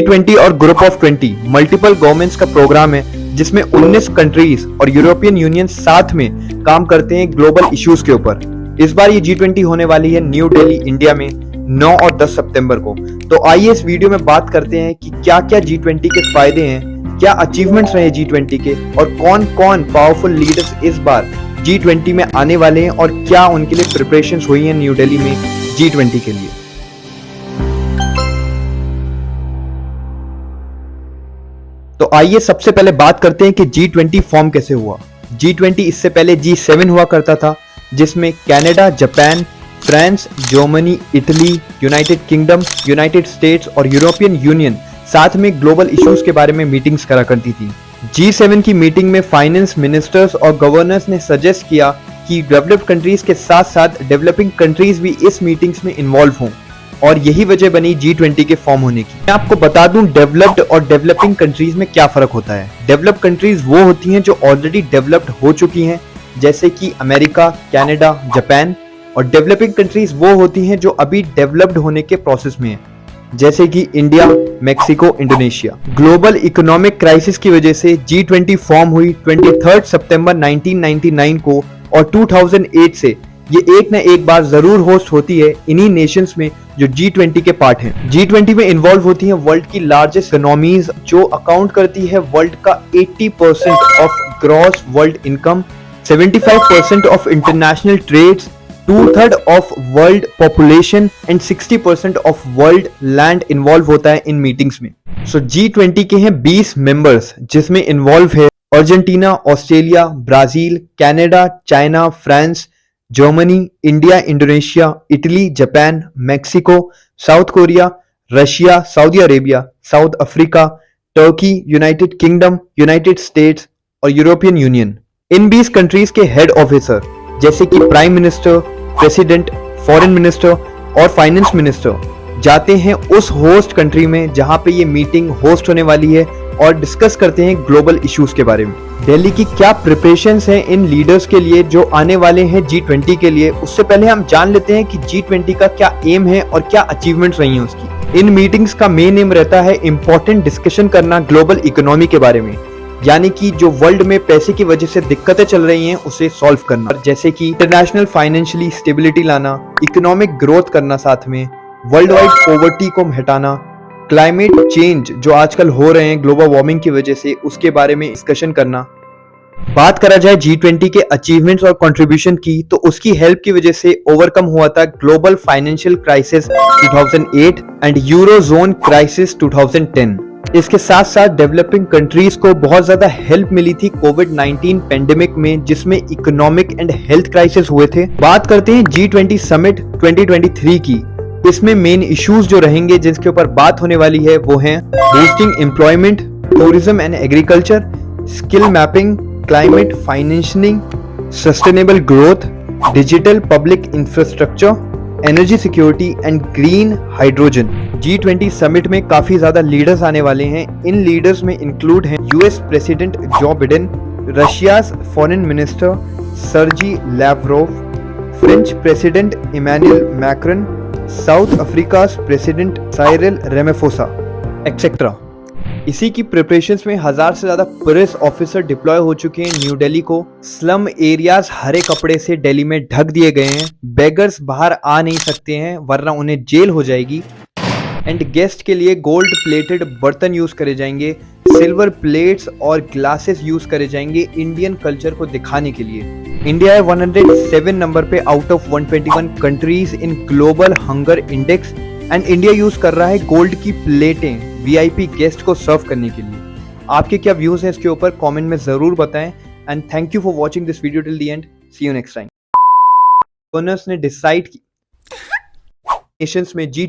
G20 और group of 20 multiple governments का programme है जिसमें 19 कंट्रीज और यूरोपियन यूनियन साथ में काम करते हैं ग्लोबल इश्यूज के ऊपर। इस बार ये G20 होने वाली है न्यू दिल्ली इंडिया में 9 और 10 सितंबर को। तो आइए इस वीडियो में बात करते हैं कि क्या क्या G20 के फायदे हैं, क्या अचीवमेंट्स रहे G20 के और कौन कौन पावरफुल लीडर्स इस बार G20 में आने वाले हैं और क्या उनके लिए प्रिपरेशंस हुई हैं न्यू दिल्ली में G20 के लिए। तो आइए सबसे पहले बात करते हैं कि G20 फॉर्म कैसे हुआ। G20 इससे पहले G7 हुआ करता था जिसमें Canada, Japan, France, Germany, Italy, United kingdom, United states और यूरोपियन यूनियन साथ में ग्लोबल इश्यूज के बारे में मीटिंग्स करा करती थी। G7 की मीटिंग में फाइनेंस मिनिस्टर्स और गवर्नर्स ने सजेस्ट किया कि डेवलप्ड कंट्रीज के साथ साथ डेवलपिंग कंट्रीज भी इस मीटिंग्स में इन्वॉल्व हों और यही वजह बनी G20 के फॉर्म होने की। मैं आपको बता दूं डेवलप्ड और डेवलपिंग कंट्रीज में क्या फर्क होता है। डेवलप्ड कंट्रीज वो होती हैं जो ऑलरेडी डेवलप्ड हो चुकी हैं जैसे कि अमेरिका, कनाडा, जापान, और डेवलपिंग कंट्रीज वो होती हैं जो अभी डेवलप्ड होने के प्रोसेस में हैं जैसे कि India, Mexico, Indonesia. Global economic crisis की वजह से G20 फॉर्म हुई 23 सितंबर 1999 को और 2008 से ये एक न एक बार जरूर होस्ट होती है इन्हीं नेशंस में जो G20 के पार्ट हैं। G20 में इन्वॉल्व होती हैं वर्ल्ड की लार्जेस्ट इकोनॉमीज जो अकाउंट करती है वर्ल्ड का 80% of gross world income, 75% of international trades, 2/3 of world population and 60% of world land involve होता है इन मीटिंग्स में। सो G20 के हैं 20 मेंबर्स जिसमें इन्वॉल्व है Argentina, Australia, Brazil, Canada, China, France, Germany, India, Indonesia, Italy, Japan, Mexico, south Korea, Russia, Saudi Arabia, south Africa, Turkey, United kingdom, United states और European union. इन 20 countries के head officer जैसे कि prime minister, president, foreign minister और finance minister जाते हैं उस host country में जहां पे ये मीटिंग होस्ट होने वाली है और डिस्कस करते हैं ग्लोबल इश्यूज के बारे में। दिल्ली की क्या प्रिपरेशंस हैं इन लीडर्स के लिए जो आने वाले हैं G20 के लिए, उससे पहले हम जान लेते हैं कि G20 का क्या एम है और क्या अचीवमेंट्स रही हैं उसकी। इन मीटिंग्स का मेन एम रहता है इंपॉर्टेंट डिस्कशन करना ग्लोबल इकोनॉमी के बारे में, यानी कि जो वर्ल्ड में पैसे की वजह से दिक्कतें चल रही हैं उसे सॉल्व करना, जैसे कि इंटरनेशनल फाइनेंशियली स्टेबिलिटी लाना, इकोनॉमिक ग्रोथ करना, साथ में वर्ल्ड वाइड पॉवर्टी को हटाना, क्लाइमेट चेंज जो आजकल हो रहे हैं ग्लोबल वार्मिंग की वजह से उसके बारे में डिस्कशन करना। बात करा जाए G20 के अचीवमेंट्स और कंट्रीब्यूशन की तो उसकी हेल्प की वजह से ओवरकम हुआ था global financial crisis 2008 and eurozone crisis 2010। इसके साथ साथ डेवलपिंग कंट्रीज को बहुत ज्यादा हेल्प मिली थी कोविड-19 पेंडेमिक में जिसमें इकोनॉमिक एंड हेल्थ क्राइसिस हुए थे। बात करते हैं G20 समिट 2023 की। इसमें मेन इश्यूज जो रहेंगे जिसके ऊपर बात होने वाली है वो हैं boosting employment, tourism and agriculture, skill mapping, climate financing, sustainable growth, digital public infrastructure, energy security and green hydrogen. G20 summit में काफी ज्यादा लीडर्स आने वाले हैं। इन लीडर्स में इंक्लूड हैं US president Joe Biden, Russia's foreign minister Sergey Lavrov, French president Emmanuel Macron, South Africa president Cyril Ramaphosa etcetera. इसी की प्रिपरेशंस में 1000 से ज्यादा पुलिस ऑफिसर डिप्लॉय हो चुके हैं न्यू दिल्ली को। स्लम एरियाज हरे कपड़े से दिल्ली में ढक दिए गए हैं। बेगर्स बाहर आ नहीं सकते हैं वरना उन्हें जेल हो जाएगी। एंड गेस्ट के लिए गोल्ड प्लेटेड बर्तन यूज करे जाएंगे, सिल्वर प्लेट्स और ग्लासेस यूज करे जाएंगे इंडियन कल्चर को दिखाने के लिए। इंडिया है 107 नंबर पे out of 121 countries in global hunger index and India use कर रहा है गोल्ड की प्लेटें वीआईपी गेस्ट को सर्व करने के लिए। आपके क्या व्यूज हैं इसके ऊपर कमेंट में जरूर बताएं and thank you for watching this video till the end. See you next time. Governors ने डिसाइड की नेशंस में G